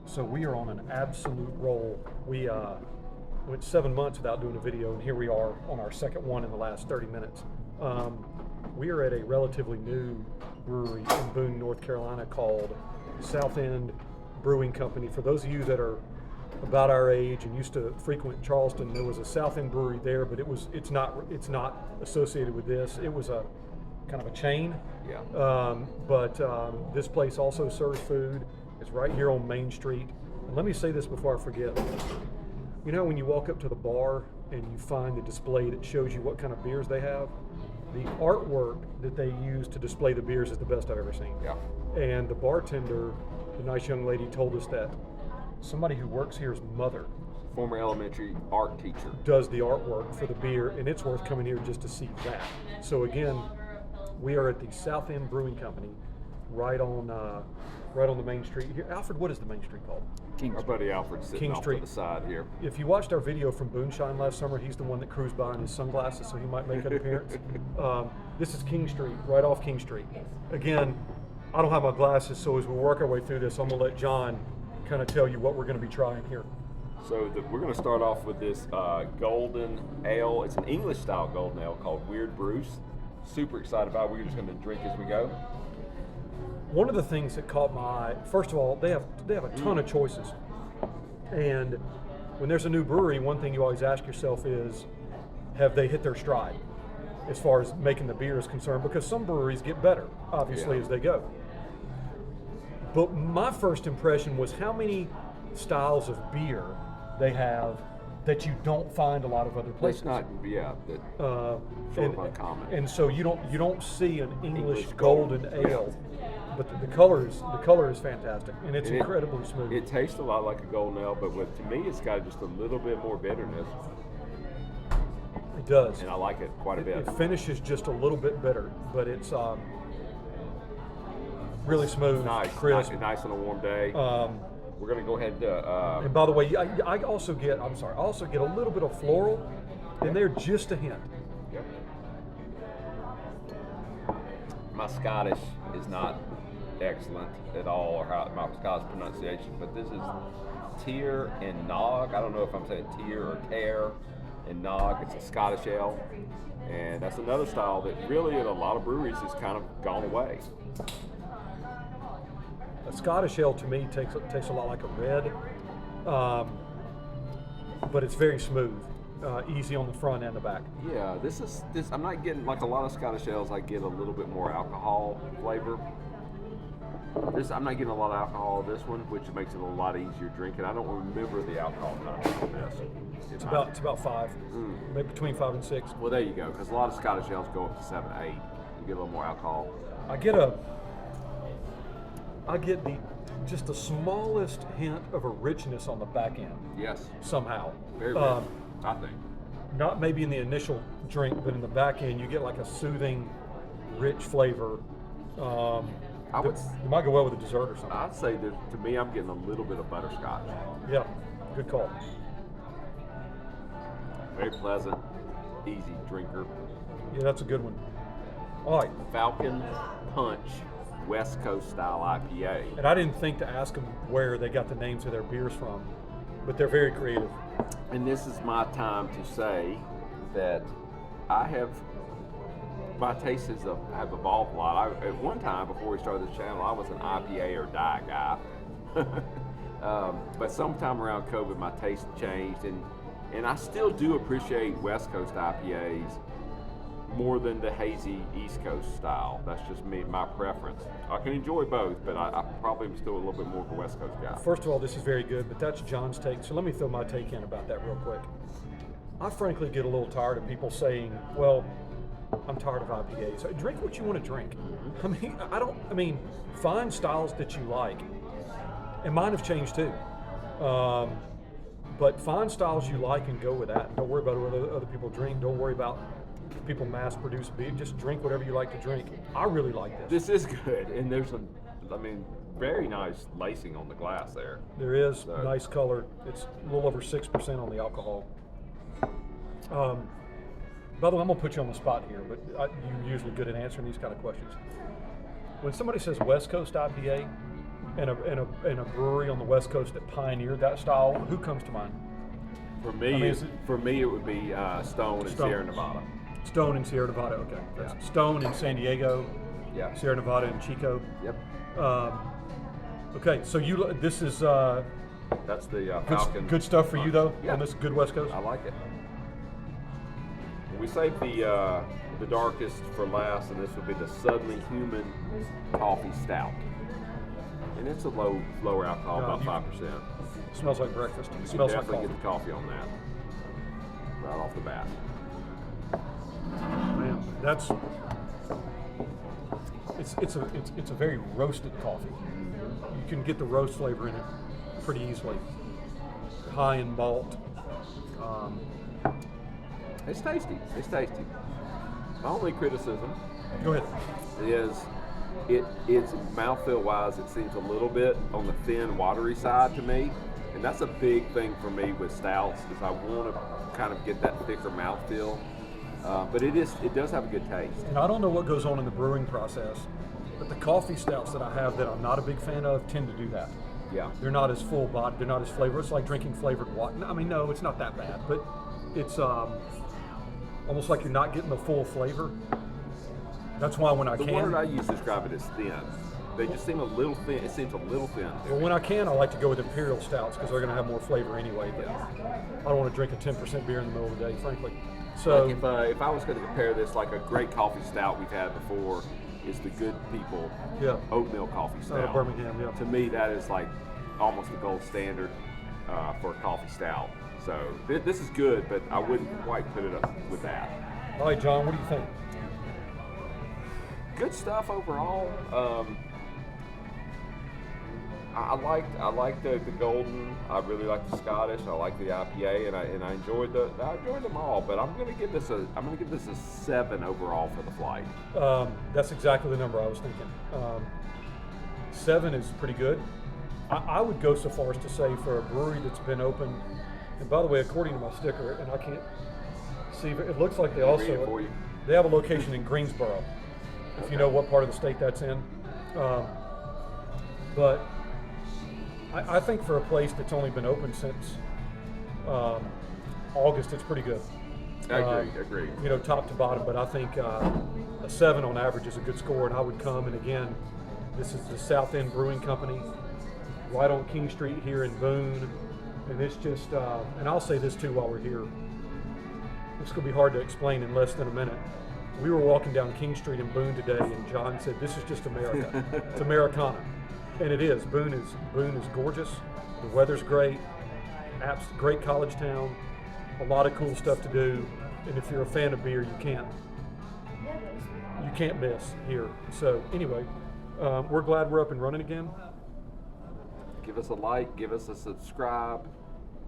So we are on an absolute roll. We went 7 months without doing a video, and here we are on our second one in the last 30 minutes. We are at a relatively new brewery in Boone, North Carolina called Southend Brewing Company. For those of you that are about our age and used to frequent Charleston, there was a Southend Brewery there, but it's not associated with this. It was a kind of a chain. Yeah. But this place also serves food. It's right here on Main Street. And let me say this before I forget. You know when you walk up to the bar and you find the display that shows you what kind of beers they have? The artwork that they use to display the beers is the best I've ever seen. Yeah. And the bartender, the nice young lady, told us that somebody who works here's mother Former elementary art teacher. does the artwork for the beer, and it's worth coming here just to see that. So again, we are at the Southend Brewing Company, right on the main street here. Alfred, what is the main street called? King Our buddy Alfred's sitting King off Street. to the side here. If you watched our video from Boonshine last summer, he's the one that cruised by in his sunglasses, so he might make an appearance. This is King Street, right off King Street. Again, I don't have my glasses, so as we work our way through this, I'm going to let John kind of tell you what we're going to be trying here. So we're going to start off with this golden ale. It's an English style golden ale called Weird Bruce. Super excited about it. We're just going to drink as we go. One of the things that caught my eye, first of all, they have a ton of choices. And when there's a new brewery, one thing you always ask yourself is, have they hit their stride as far as making the beer is concerned? Because some breweries get better, obviously, as they go. But my first impression was how many styles of beer they have that you don't find a lot of other places. It's not, sort of uncommon. And so you don't see an English golden ale. But the color is fantastic, and it's incredibly smooth. It tastes a lot like a golden ale, but to me, it's got just a little bit more bitterness. It does, and I like it quite a bit. It finishes just a little bit bitter, but it's really smooth, crisp, nice on a warm day. We're going to go ahead. And by the way, I also get a little bit of floral in there, just a hint. Yep. My Scottish is not excellent at all, or my Scottish pronunciation, but this is Tear and Nog. I don't know if I'm saying Tear or Tear and Nog. It's a Scottish ale, and that's another style that really at a lot of breweries has kind of gone away. A Scottish ale to me tastes a lot like a red, but it's very smooth, easy on the front and the back. Yeah, this. I'm not getting, like a lot of Scottish ales, I get a little bit more alcohol flavor. I'm not getting a lot of alcohol in this one, which makes it a lot easier drinking. I don't remember the alcohol content on this. It's about 5, maybe between 5 and 6. Well, there you go, because a lot of Scottish ales go up to 7, 8. You get a little more alcohol. I get just the smallest hint of a richness on the back end. Yes. Somehow. Very rich, I think. Not maybe in the initial drink, but in the back end, you get like a soothing, rich flavor. It might go well with a dessert or something. I'd say that to me, I'm getting a little bit of butterscotch. Yeah, good call. Very pleasant, easy drinker. Yeah, that's a good one. All right. Falcon Punch West Coast style IPA. And I didn't think to ask them where they got the names of their beers from, but they're very creative. And this is my time to say that my tastes have evolved a lot. At one time, before we started this channel, I was an IPA or die guy. But sometime around COVID, my taste changed, and I still do appreciate West Coast IPAs more than the hazy East Coast style. That's just my preference. I can enjoy both, but I probably am still a little bit more of a West Coast guy. First of all, this is very good, but that's John's take. So let me throw my take in about that real quick. I frankly get a little tired of people saying, well, I'm tired of IPAs. So drink what you want to drink. I mean, find styles that you like. And mine have changed too. But find styles you like and go with that. Don't worry about what other people drink. Don't worry about people mass produce beer. Just drink whatever you like to drink. I really like this. This is good, and there's very nice lacing on the glass there. There is nice color. It's a little over 6% on the alcohol. By the way, I'm gonna put you on the spot here, but you're usually good at answering these kind of questions. When somebody says West Coast IPA, and a brewery on the West Coast that pioneered that style, who comes to mind? For me, it would be Stone in Sierra Nevada. Stone in Sierra Nevada. Okay. Yeah. Stone in San Diego. Yeah. Sierra Nevada and Chico. Yep. Okay, so this is That's the Falcon. good stuff for you though. Yeah. On this good West Coast. I like it. We saved the darkest for last, and this would be the Suddenly Human Coffee Stout. And it's a lower alcohol, about 5%. Smells like breakfast. You Smells can like definitely coffee. get the coffee on that right off the bat. Man, that's it's a very roasted coffee. You can get the roast flavor in it pretty easily. High in malt. It's tasty. It's tasty. My only criticism Go ahead. is it's mouthfeel wise, it seems a little bit on the thin, watery side to me, and that's a big thing for me with stouts. Is I want to kind of get that thicker mouthfeel, but it does have a good taste. And I don't know what goes on in the brewing process, but the coffee stouts that I have that I'm not a big fan of tend to do that. Yeah. They're not as full bodied. They're not as flavored. It's like drinking flavored water. I mean, no, it's not that bad, but it's almost like you're not getting the full flavor. That's why when The word I use to describe it is thin. They just seem a little thin. It seems a little thin. Well, when I can, I like to go with imperial stouts because they're going to have more flavor anyway. But I don't want to drink a 10% beer in the middle of the day, frankly. So Like if I was going to compare this, like a great coffee stout we've had before is the Good People oatmeal coffee stout. Birmingham, yeah. To me, that is like almost the gold standard for a coffee stout. So this is good, but I wouldn't quite put it up with that. All right, John, what do you think? Good stuff overall. I like the golden. I really like the Scottish. I like the IPA, and I enjoyed them all. But I'm gonna give this a 7 overall for the flight. That's exactly the number I was thinking. 7 is pretty good. I would go so far as to say for a brewery that's been open, and by the way, according to my sticker, and I can't see, it looks like they Read it for also you. they have a location in Greensboro, if you know what part of the state that's in. But I think for a place that's only been open since August, it's pretty good. I agree. You know, top to bottom, but I think a 7 on average is a good score, and I would come, and again, this is the Southend Brewing Company, right on King Street here in Boone, and it's just, and I'll say this too while we're here, it's going to be hard to explain in less than a minute. We were walking down King Street in Boone today, and John said, "This is just America. It's Americana," and it is. Boone is gorgeous. The weather's great. Great college town. A lot of cool stuff to do, and if you're a fan of beer, you can't miss here. So anyway, we're glad we're up and running again. Give us a like. Give us a subscribe.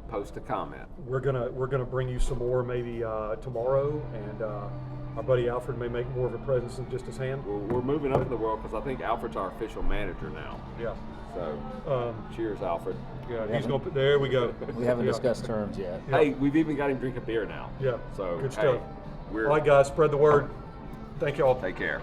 Post a comment. We're gonna bring you some more maybe tomorrow, and our buddy Alfred may make more of a presence than just his hand. We're moving up in the world because I think Alfred's our official manager now. Yeah. So, cheers, Alfred. Yeah, he's gonna. There we go. We haven't discussed terms yet. Yeah. Hey, we've even got him drinking beer now. Yeah. So, Good hey, stuff. All right, guys, spread the word. Thank y'all. Take care.